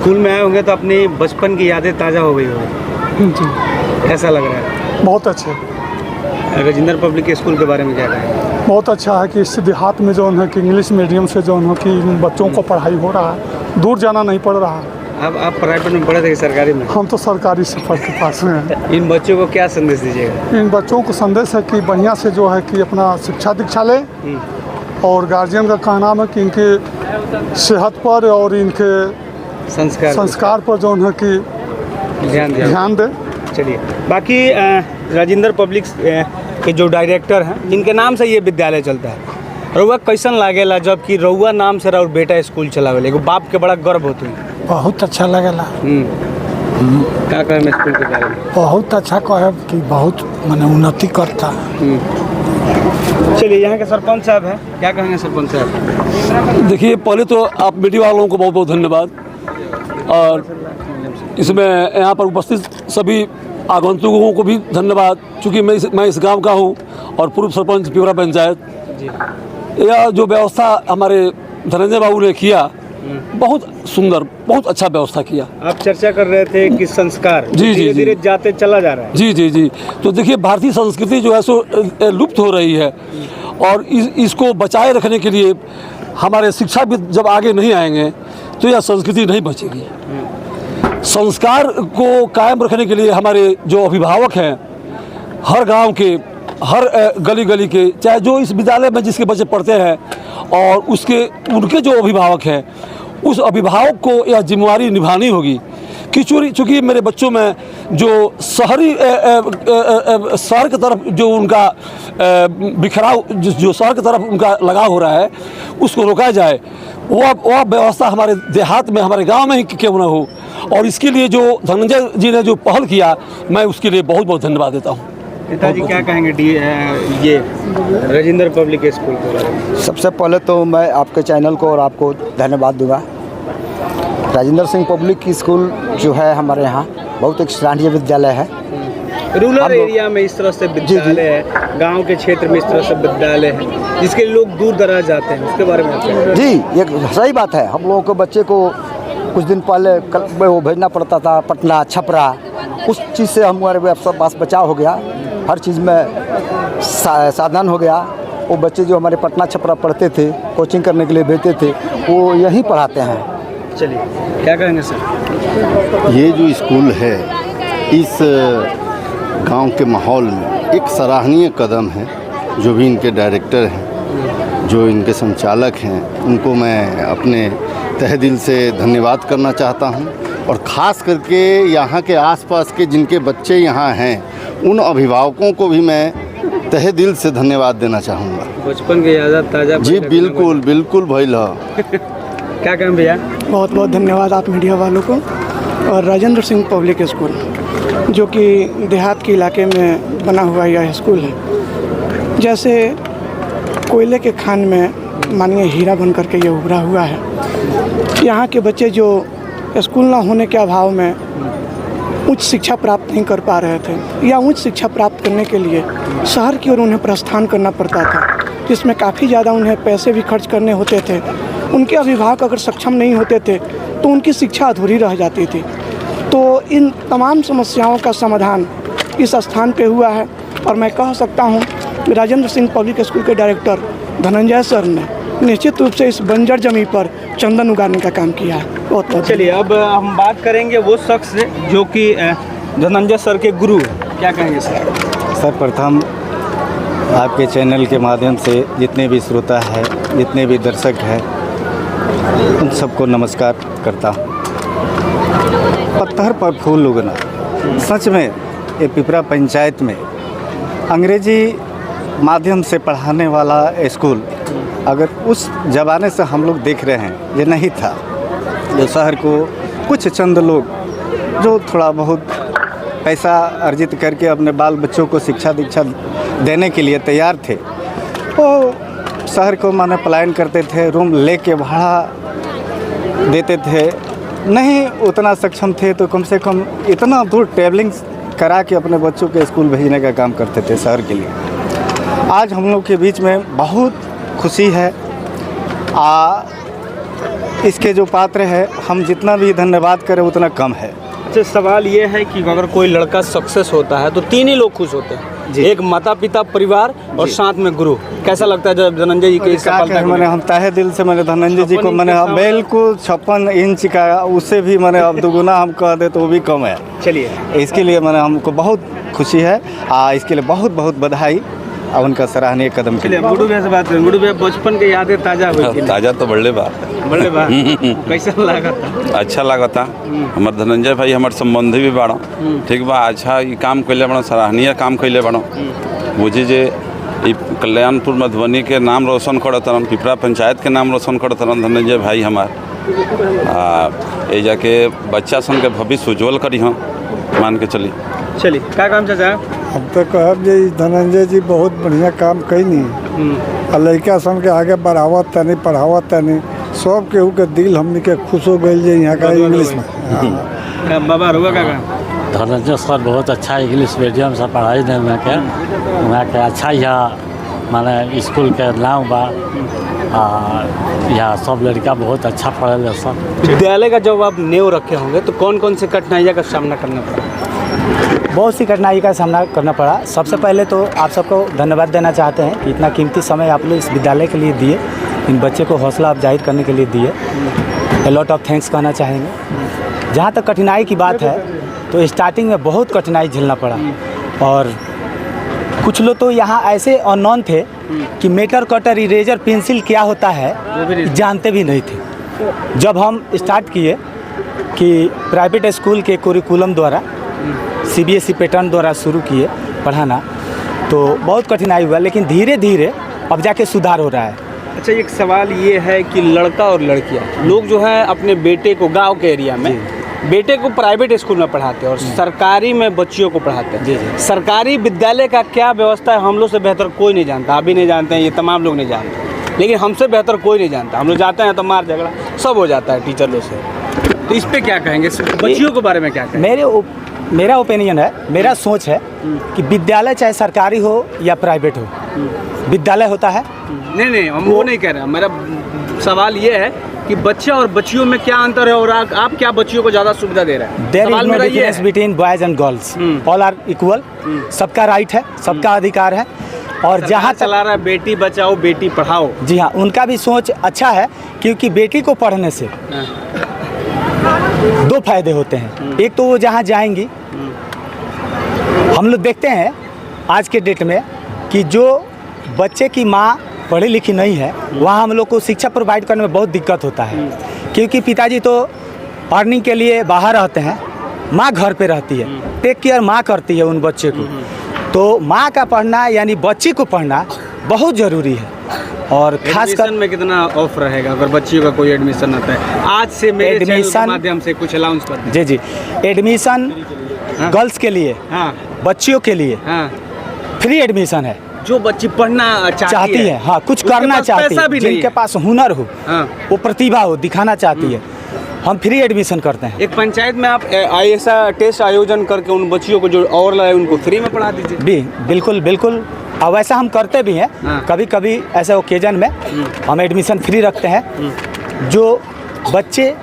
School में आए होंगे तो अपनी बचपन की यादें ताज़ा हो गई होगी जी, कैसा लग रहा है? बहुत अच्छे। राजेंद्र पब्लिक स्कूल के बारे में क्या कहें? बहुत अच्छा है कि इस देहात में जो है कि इंग्लिश मीडियम से जो है कि बच्चों को पढ़ाई हो रहा है, दूर जाना नहीं पड़ रहा है। अब आप प्राइवेट में पढ़े थे कि सरकारी में? हम तो सरकारी सफर के पास में हैं। इन बच्चों को क्या संदेश दीजिएगा? इन बच्चों को संदेश है कि बढ़िया से जो है कि अपना शिक्षा दीक्षा ले, और गार्जियन का कहना है कि इनके सेहत पर और इनके संस्कार पर जो है कि ध्यान दे। चलिए, बाकी राजेंद्र पब्लिक के जो डायरेक्टर हैं जिनके नाम से ये विद्यालय चलता है, रउआ कैसन लागेला जबकि रउआ नाम से और बेटा स्कूल चलावेला? एगो बाप के बड़ा गर्व होती है। बहुत अच्छा लगेला। क्या कहें स्कूल के बारे में? बहुत अच्छा कहे कि बहुत माने उन्नति करता। चलिए, यहाँ के सरपंच साहब हैं, क्या कहेंगे सरपंच साहब? देखिए, पहले तो आप मीडिया वालों को बहुत बहुत धन्यवाद, और इसमें यहाँ पर उपस्थित सभी आगंतुकों को भी धन्यवाद, चूँकि मैं इस गांव का हूँ और पूर्व सरपंच पिपरा पंचायत। यह जो व्यवस्था हमारे धनंजय बाबू ने किया, बहुत सुंदर, बहुत अच्छा व्यवस्था किया। आप चर्चा कर रहे थे कि संस्कार धीरे धीरे जाते चला जा रहा है। जी। तो देखिए, भारतीय संस्कृति जो है सो लुप्त हो रही है, और इसको बचाए रखने के लिए हमारे शिक्षाविद जब आगे नहीं आएंगे तो यह संस्कृति नहीं बचेगी। संस्कार को कायम रखने के लिए हमारे जो अभिभावक हैं, हर गांव के, हर गली गली के, चाहे जो इस विद्यालय में जिसके बच्चे पढ़ते हैं, और उनके जो अभिभावक हैं, उस अभिभावक को यह जिम्मेवारी निभानी होगी कि चूँकि मेरे बच्चों में जो शहर की तरफ जो उनका बिखराव, जो शहर की तरफ उनका लगाव हो रहा है, उसको रोका जाए। वह व्यवस्था हमारे देहात में, हमारे गांव में ही क्यों न हो, और इसके लिए जो धनंजय जी ने जो पहल किया, मैं उसके लिए बहुत बहुत धन्यवाद देता हूँ। पिताजी क्या कहेंगे ये राजेंद्र पब्लिक स्कूल के बारे में? सबसे पहले तो मैं आपके चैनल को और आपको धन्यवाद दूंगा। राजेंद्र सिंह पब्लिक स्कूल जो है हमारे यहाँ बहुत एक सराहनीय विद्यालय है। रूरल एरिया में इस तरह से विद्यालय है, गांव के क्षेत्र में इस तरह से विद्यालय है जिसके लोग दूर दराज जाते हैं, उसके बारे में? जी, ये सही बात है। हम लोगों के बच्चे को कुछ दिन पहले वो भेजना पड़ता था पटना, छपरा, उस चीज़ से हमारे पास बचाव हो गया। हर चीज़ में साधन हो गया। वो बच्चे जो हमारे पटना छपरा पढ़ते थे, कोचिंग करने के लिए भेजते थे, वो यहीं पढ़ाते हैं। चलिए, क्या कहेंगे सर? ये जो स्कूल है, इस गांव के माहौल में एक सराहनीय कदम है। जो भी इनके डायरेक्टर हैं, जो इनके संचालक हैं, उनको मैं अपने तहे दिल से धन्यवाद करना चाहता हूं, और ख़ास करके यहाँ के आसपास के जिनके बच्चे यहाँ हैं, उन अभिभावकों को भी मैं तहे दिल से धन्यवाद देना चाहूँगा। बचपन की यादें ताज़ा? जी बिल्कुल भइल है। क्या कहें भैया? बहुत बहुत धन्यवाद आप मीडिया वालों को। और राजेंद्र सिंह पब्लिक स्कूल जो कि देहात के इलाके में बना हुआ यह स्कूल है, जैसे कोयले के खान में मानिए हीरा बन करके ये उभरा हुआ है। यहाँ के बच्चे जो स्कूल ना होने के अभाव में उच्च शिक्षा प्राप्त नहीं कर पा रहे थे, या उच्च शिक्षा प्राप्त करने के लिए शहर की ओर उन्हें प्रस्थान करना पड़ता था, जिसमें काफ़ी ज़्यादा उन्हें पैसे भी खर्च करने होते थे। उनके अभिभावक अगर सक्षम नहीं होते थे तो उनकी शिक्षा अधूरी रह जाती थी। तो इन तमाम समस्याओं का समाधान इस स्थान पे हुआ है, और मैं कह सकता हूँ राजेंद्र सिंह पब्लिक स्कूल के डायरेक्टर धनंजय सर ने निश्चित रूप से इस बंजर जमीन पर चंदन उगाने का काम किया है। बहुत बहुत। चलिए, अब हम बात करेंगे वो शख्स से जो कि धनंजय सर के गुरु हैं। क्या कहेंगे सर? सर्वप्रथम आपके चैनल के माध्यम से जितने भी श्रोता हैं, जितने भी दर्शक हैं, उन सबको नमस्कार करता हूँ। पत्थर पर फूल उगना, सच में ये पिपरा पंचायत में अंग्रेजी माध्यम से पढ़ाने वाला स्कूल अगर उस ज़माने से हम लोग देख रहे हैं, ये नहीं था। जो शहर को कुछ चंद लोग जो थोड़ा बहुत पैसा अर्जित करके अपने बाल बच्चों को शिक्षा दीक्षा देने के लिए तैयार थे, वो शहर को माने पलायन करते थे, रूम लेके भाड़ा देते थे। नहीं उतना सक्षम थे तो कम से कम इतना दूर ट्रैवलिंग करा के अपने बच्चों के स्कूल भेजने का काम करते थे शहर के लिए। आज हम लोग के बीच में बहुत खुशी है। इसके जो पात्र है, हम जितना भी धन्यवाद करें उतना कम है। अच्छा, सवाल ये है कि अगर कोई लड़का सक्सेस होता है तो तीन ही लोग खुश होते हैं, एक माता पिता, परिवार और साथ में गुरु। कैसा लगता है जब धनंजय जी की सफलता को? मैंने हम तहे दिल से मैंने धनंजय जी को मैंने बिल्कुल 56 इंच का, उससे भी मैंने अब दोगुना हम कह दे तो वो भी कम है। चलिए, इसके लिए मैंने हमको बहुत खुशी है, इसके लिए बहुत बहुत बधाई और उनका सराहनीय कदम के लिए। गुरु भैया से बात करें। गुरु भैया, बचपन के यादें ताजा हुई? ताजा तो बड़े बात कैसा लगा? अच्छा लगा था। हमारे धनंजय भाई हमारे संबंधी भी बाड़ो, ठीक बा, अच्छा ये काम कैले बड़ो, सराहनीय काम कैले बड़ो। मुझे जे कल्याणपुर मधुबनी के नाम रोशन करतरन, पिपरा पंचायत के नाम रोशन करतरन धनंजय भाई हमार। ये जाके बच्चा सन के भविष्य उज्जवल करी हम, मान के चली। चलिए, क्या काम चाचा? हम तो कहब जे धनंजय जी बहुत बढ़िया काम कैनी, लड़का सन के आगे बढ़ावत तनी, पढ़ावत तनी, सब केहू के दिल हमनी के खुश हो गई जे यहाँ का इंग्लिश में। बाबा रुआ का? धनंजय सर बहुत अच्छा इंग्लिश मीडियम से पढ़ाई दे वहाँ के अच्छा यहाँ माने स्कूल के नाम बा, यहाँ सब लड़का बहुत अच्छा पढ़े सब। विद्यालय का जब आप नींव रखे होंगे तो कौन कौन से कठिनाइयों का सामना करना पड़ा? बहुत सी कठिनाई का सामना करना पड़ा। सबसे पहले तो आप सबको धन्यवाद देना चाहते हैं कि इतना कीमती समय आप लोग इस विद्यालय के लिए दिए, इन बच्चे को हौसला अफजाई करने के लिए दिए। लॉट ऑफ थैंक्स कहना चाहेंगे। जहाँ तक कठिनाई की बात है तो स्टार्टिंग में बहुत कठिनाई झेलना पड़ा, और कुछ लोग तो यहाँ ऐसे अननोन थे कि मीटर कटर इरेजर पेंसिल क्या होता है जानते भी नहीं थे। जब हम स्टार्ट किए कि प्राइवेट स्कूल के कुरिकुलम द्वारा CBSE पैटर्न द्वारा शुरू किए पढ़ाना, तो बहुत कठिनाई हुआ, लेकिन धीरे धीरे अब जाके सुधार हो रहा है। अच्छा, एक सवाल ये है कि लड़का और लड़कियाँ लोग जो है अपने बेटे को गांव के एरिया में बेटे को प्राइवेट स्कूल में पढ़ाते हैं और सरकारी में बच्चियों को पढ़ाते हैं। सरकारी विद्यालय का क्या व्यवस्था है हम लोग से बेहतर कोई नहीं जानता। आप भी नहीं जानते हैं, ये तमाम लोग नहीं जानते, लेकिन हमसे बेहतर कोई नहीं जानता। हम लोग जाते हैं तो मार झगड़ा सब हो जाता है टीचर लोग से। तो इस पर क्या कहेंगे? बच्चियों के बारे में क्या कहेंगे? मेरा ओपिनियन है, मेरा सोच है कि विद्यालय चाहे सरकारी हो या प्राइवेट हो, विद्यालय होता है। नहीं, हम वो नहीं कह रहे हैं। मेरा सवाल ये है कि बच्चा और बच्चियों में क्या अंतर है, और आप क्या बच्चियों को ज़्यादा सुविधा दे रहे हैं? There is no difference between boys and girls, all are equal. सबका राइट है, सबका अधिकार है। और जहाँ चला रहा है बेटी बचाओ बेटी पढ़ाओ, जी हाँ, उनका भी सोच अच्छा है, क्योंकि बेटी को पढ़ने से दो फायदे होते हैं। एक तो वो जहाँ जाएंगी, हम लोग देखते हैं आज के डेट में कि जो बच्चे की माँ पढ़ी लिखी नहीं है, वहाँ हम लोग को शिक्षा प्रोवाइड करने में बहुत दिक्कत होता है, क्योंकि पिताजी तो अर्निंग के लिए बाहर रहते हैं, माँ घर पे रहती है, टेक केयर माँ करती है उन बच्चे को। तो माँ का पढ़ना यानी बच्ची को पढ़ना बहुत ज़रूरी है। और खास कर में कितना ऑफ रहेगा अगर बच्चियों का कोई एडमिशन आता है? आज से मेरे एडमिशन के माध्यम से कुछ अलाउंस कर जी एडमिशन गर्ल्स के लिए, बच्चियों के लिए फ्री एडमिशन है। जो बच्ची पढ़ना चाहती है, हाँ, कुछ करना चाहती है, जिनके पास हुनर हो, वो प्रतिभा हो, दिखाना चाहती है, हम फ्री एडमिशन करते हैं। एक पंचायत में आप ऐसा टेस्ट आयोजन करके उन बच्चियों को जो और लाए उनको फ्री में पढ़ा दीजिए। बिल्कुल, और वैसा हम करते भी हैं। कभी कभी ऐसे ओकेजन में हम एडमिशन फ्री रखते हैं। जो बच्चे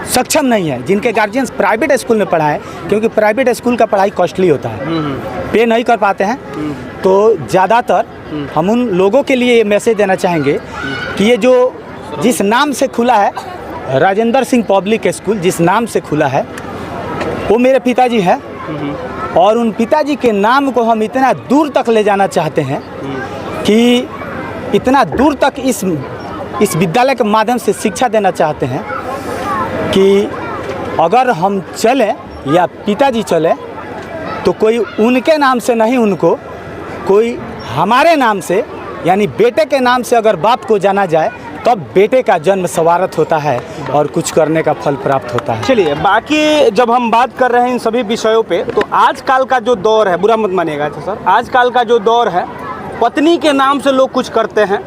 सक्षम नहीं है, जिनके गार्जियंस प्राइवेट स्कूल में पढ़ाएं, क्योंकि प्राइवेट स्कूल का पढ़ाई कॉस्टली होता है, पे नहीं कर पाते हैं, तो ज़्यादातर हम उन लोगों के लिए ये मैसेज देना चाहेंगे कि ये जो जिस नाम से खुला है राजेंद्र सिंह पब्लिक स्कूल, जिस नाम से खुला है, वो मेरे पिताजी हैं, और उन पिताजी के नाम को हम इतना दूर तक ले जाना चाहते हैं कि इतना दूर तक इस विद्यालय के माध्यम से शिक्षा देना चाहते हैं कि अगर हम चलें या पिताजी चले तो कोई उनके नाम से नहीं, उनको कोई हमारे नाम से यानी बेटे के नाम से अगर बाप को जाना जाए, तब बेटे का जन्म सवारत होता है और कुछ करने का फल प्राप्त होता है। चलिए, बाकी जब हम बात कर रहे हैं इन सभी विषयों पे, तो आजकल का जो दौर है, बुरा मत मानिएगा सर, आजकल का जो दौर है, पत्नी के नाम से लोग कुछ करते हैं,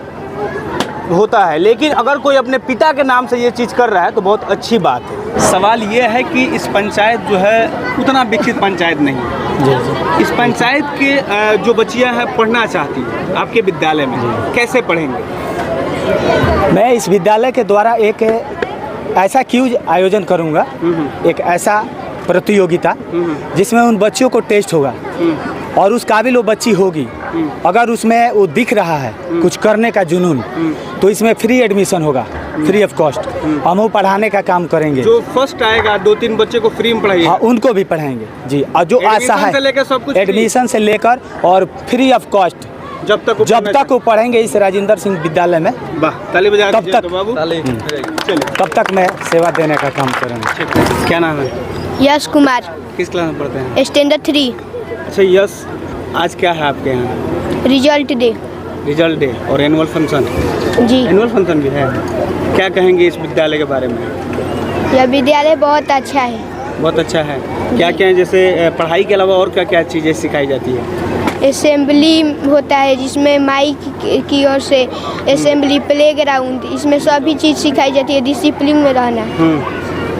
होता है, लेकिन अगर कोई अपने पिता के नाम से ये चीज़ कर रहा है तो बहुत अच्छी बात है। सवाल ये है कि इस पंचायत जो है उतना विकसित पंचायत नहीं है। इस पंचायत के जो बच्चियाँ हैं पढ़ना चाहती हैं आपके विद्यालय में, कैसे पढ़ेंगे? मैं इस विद्यालय के द्वारा एक ऐसा क्यूज आयोजन करूँगा, एक ऐसा प्रतियोगिता जिसमें उन बच्चों को टेस्ट होगा और उस काबिल वो बच्ची होगी। अगर उसमें वो दिख रहा है कुछ करने का जुनून, तो इसमें फ्री एडमिशन होगा, फ्री ऑफ कॉस्ट। हम वो पढ़ाने का काम करेंगे। जो फर्स्ट आएगा 2-3 बच्चे को फ्री में पढ़ाइए। हाँ, उनको भी पढ़ाएंगे जी। और जो आशा है एडमिशन से लेकर और फ्री ऑफ कॉस्ट जब तक वो पढ़ेंगे इस राजेंद्र सिंह विद्यालय में, ताली बजा तब तक बाबू, तब तक मैं सेवा देने का काम करूँगा। क्या नाम है? यश कुमार, किस क्लास में पढ़ते हैं? स्टैंडर्ड 3। अच्छा यश, आज क्या है आपके यहाँ? Result day. रिजल्ट डे और एनुअल फंक्शन? जी, एनुअल फंक्शन भी है। क्या कहेंगे इस विद्यालय के बारे में? यह विद्यालय बहुत अच्छा है। बहुत अच्छा है। क्या क्या है, जैसे पढ़ाई के अलावा और क्या क्या चीज़ें सिखाई जाती है? असेंबली होता है जिसमें माइक की ओर से असेंबली, प्लेग्राउंड, इसमें सभी चीज़ सिखाई जाती है, डिसिप्लिन में रहना।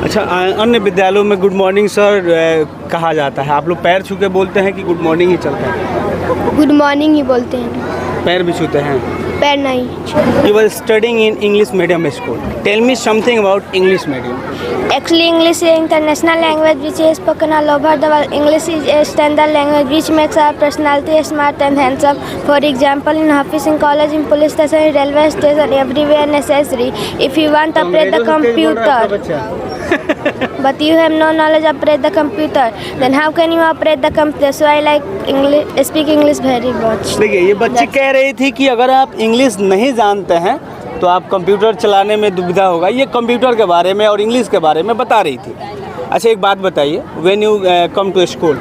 अच्छा, अन्य विद्यालयों में गुड मॉर्निंग सर कहा जाता है, आप लोग पैर छू के बोलते हैं कि गुड मॉर्निंग ही चलता है? गुड मॉर्निंग ही बोलते हैं। पैर भी छूते हैं? पैर नहीं। You were studying in English medium school. Tell me something about English medium. Actually, English is an international language which is spoken all over the world. English is a standard language which makes our personality smart and handsome. For example, in office, in college, in police station, in railway station, everywhere necessary. If you want to operate the computer, but you have no knowledge of operate the computer, then how can you operate the computer? So I like English, speak English very much. देखिए, ये बच्ची कह रही थी कि अगर आप English नहीं जानते हैं तो आप कंप्यूटर चलाने में दुविधा होगा। ये कंप्यूटर के बारे में और इंग्लिश के बारे में बता रही थी। अच्छा, एक बात बताइए, when you come to school?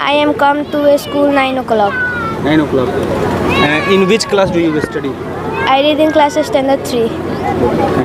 I am come to a school 9 o'clock. 9 o'clock. In which class do you study? I read in class standard 3.